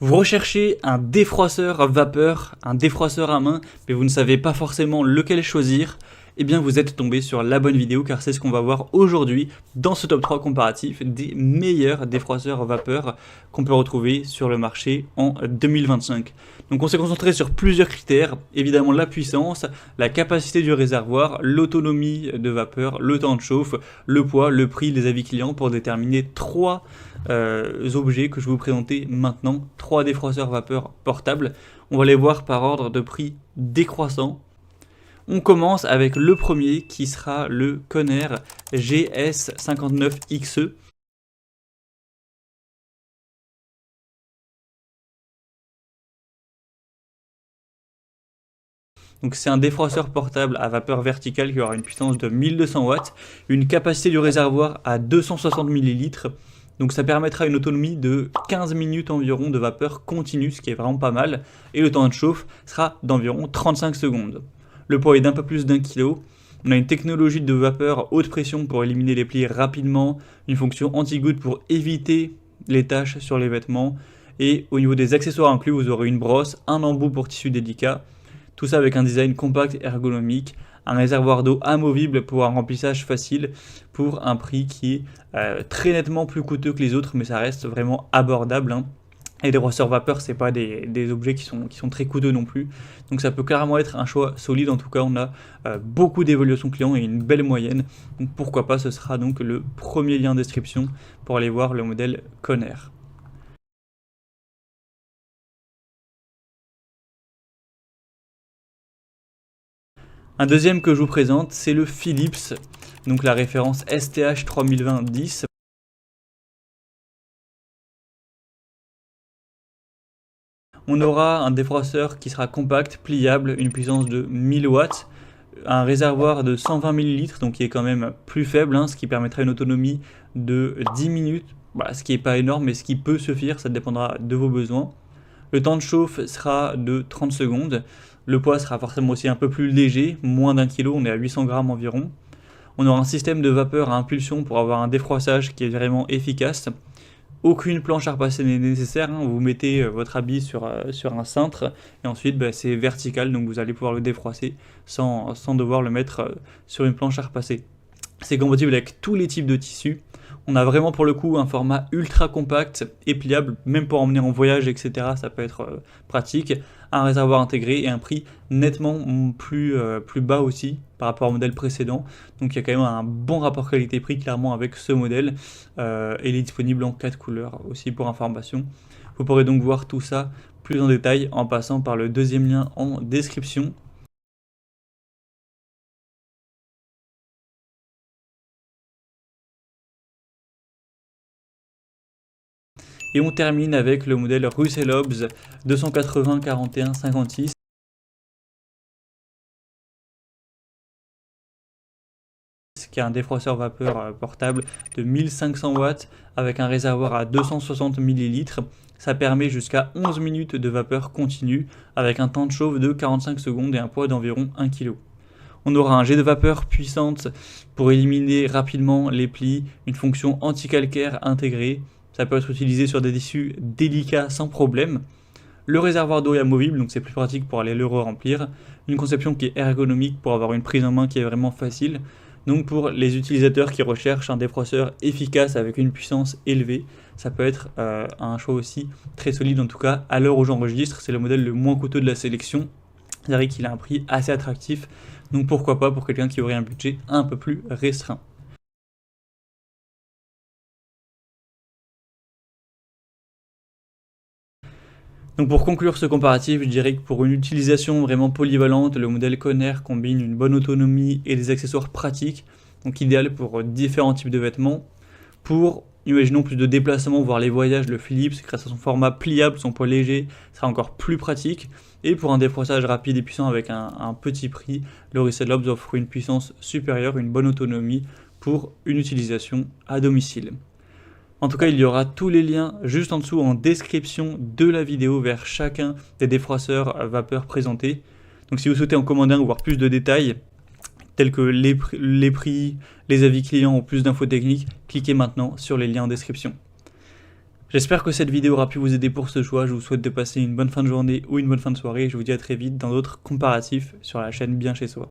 Vous recherchez un défroisseur vapeur, un défroisseur à main, mais vous ne savez pas forcément lequel choisir, eh bien vous êtes tombé sur la bonne vidéo car c'est ce qu'on va voir aujourd'hui dans ce top 3 comparatif des meilleurs défroisseurs vapeur qu'on peut retrouver sur le marché en 2025. Donc on s'est concentré sur plusieurs critères, évidemment la puissance, la capacité du réservoir, l'autonomie de vapeur, le temps de chauffe, le poids, le prix, les avis clients pour déterminer trois objets que je vais vous présenter maintenant, 3 défroisseurs vapeur portables. On va les voir par ordre de prix décroissant. On commence avec le premier qui sera le Conair GS59XE. Donc c'est un défroisseur portable à vapeur verticale qui aura une puissance de 1200 watts, une capacité du réservoir à 260 ml. Donc ça permettra une autonomie de 15 minutes environ de vapeur continue, ce qui est vraiment pas mal. Et le temps de chauffe sera d'environ 35 secondes. Le poids est d'un peu plus d'1 kg. On a une technologie de vapeur haute pression pour éliminer les plis rapidement, une fonction anti-goutte pour éviter les taches sur les vêtements. Et au niveau des accessoires inclus, vous aurez une brosse, un embout pour tissu délicat. Tout ça avec un design compact et ergonomique, un réservoir d'eau amovible pour un remplissage facile pour un prix qui est très nettement plus coûteux que les autres, mais ça reste vraiment abordable, hein. Et les brosseurs vapeur, c'est pas des objets qui sont très coûteux non plus. Donc ça peut clairement être un choix solide. En tout cas, on a beaucoup d'évaluations clients et une belle moyenne. Donc pourquoi pas, ce sera donc le premier lien en description pour aller voir le modèle Conair. Un deuxième que je vous présente, c'est le Philips, donc la référence STH 3020-10. On aura un défroisseur qui sera compact, pliable, une puissance de 1000 watts, un réservoir de 120 ml, donc qui est quand même plus faible, hein, ce qui permettra une autonomie de 10 minutes, ce qui n'est pas énorme, mais ce qui peut suffire, ça dépendra de vos besoins. Le temps de chauffe sera de 30 secondes. Le poids sera forcément aussi un peu plus léger, moins d'1 kg, on est à 800 grammes environ. On aura un système de vapeur à impulsion pour avoir un défroissage qui est vraiment efficace. Aucune planche à repasser n'est nécessaire, hein. Vous mettez votre habit sur un cintre et ensuite c'est vertical, donc vous allez pouvoir le défroisser sans devoir le mettre sur une planche à repasser. C'est compatible avec tous les types de tissus. On a vraiment pour le coup un format ultra compact et pliable, même pour emmener en voyage, etc. Ça peut être pratique. Un réservoir intégré et un prix nettement plus bas aussi par rapport au modèle précédent. Donc il y a quand même un bon rapport qualité-prix clairement avec ce modèle. Et il est disponible en 4 couleurs aussi pour information. Vous pourrez donc voir tout ça plus en détail en passant par le deuxième lien en description. Et on termine avec le modèle Russell Hobbs 280 41 56. Qui est un défroisseur vapeur portable de 1500 watts avec un réservoir à 260 ml. Ça permet jusqu'à 11 minutes de vapeur continue avec un temps de chauffe de 45 secondes et un poids d'environ 1 kg. On aura un jet de vapeur puissante pour éliminer rapidement les plis, une fonction anti-calcaire intégrée. Ça peut être utilisé sur des tissus délicats sans problème. Le réservoir d'eau est amovible, donc c'est plus pratique pour aller le remplir. Une conception qui est ergonomique pour avoir une prise en main qui est vraiment facile. Donc pour les utilisateurs qui recherchent un défroisseur efficace avec une puissance élevée, ça peut être un choix aussi très solide. En tout cas, à l'heure où j'enregistre, c'est le modèle le moins coûteux de la sélection. C'est-à-dire qu'il a un prix assez attractif. Donc pourquoi pas pour quelqu'un qui aurait un budget un peu plus restreint. Donc pour conclure ce comparatif, je dirais que pour une utilisation vraiment polyvalente, le modèle Conair combine une bonne autonomie et des accessoires pratiques, donc idéal pour différents types de vêtements. Pour, imaginons, plus de déplacements, voire les voyages, le Philips, grâce à son format pliable, son poids léger, sera encore plus pratique. Et pour un défroissage rapide et puissant avec un petit prix, le Russell Hobbs offre une puissance supérieure, une bonne autonomie pour une utilisation à domicile. En tout cas, il y aura tous les liens juste en dessous en description de la vidéo vers chacun des défroisseurs vapeur présentés. Donc si vous souhaitez en commander un ou voir plus de détails, tels que les prix, les avis clients ou plus d'infos techniques, cliquez maintenant sur les liens en description. J'espère que cette vidéo aura pu vous aider pour ce choix. Je vous souhaite de passer une bonne fin de journée ou une bonne fin de soirée. Je vous dis à très vite dans d'autres comparatifs sur la chaîne Bien Chez Soi.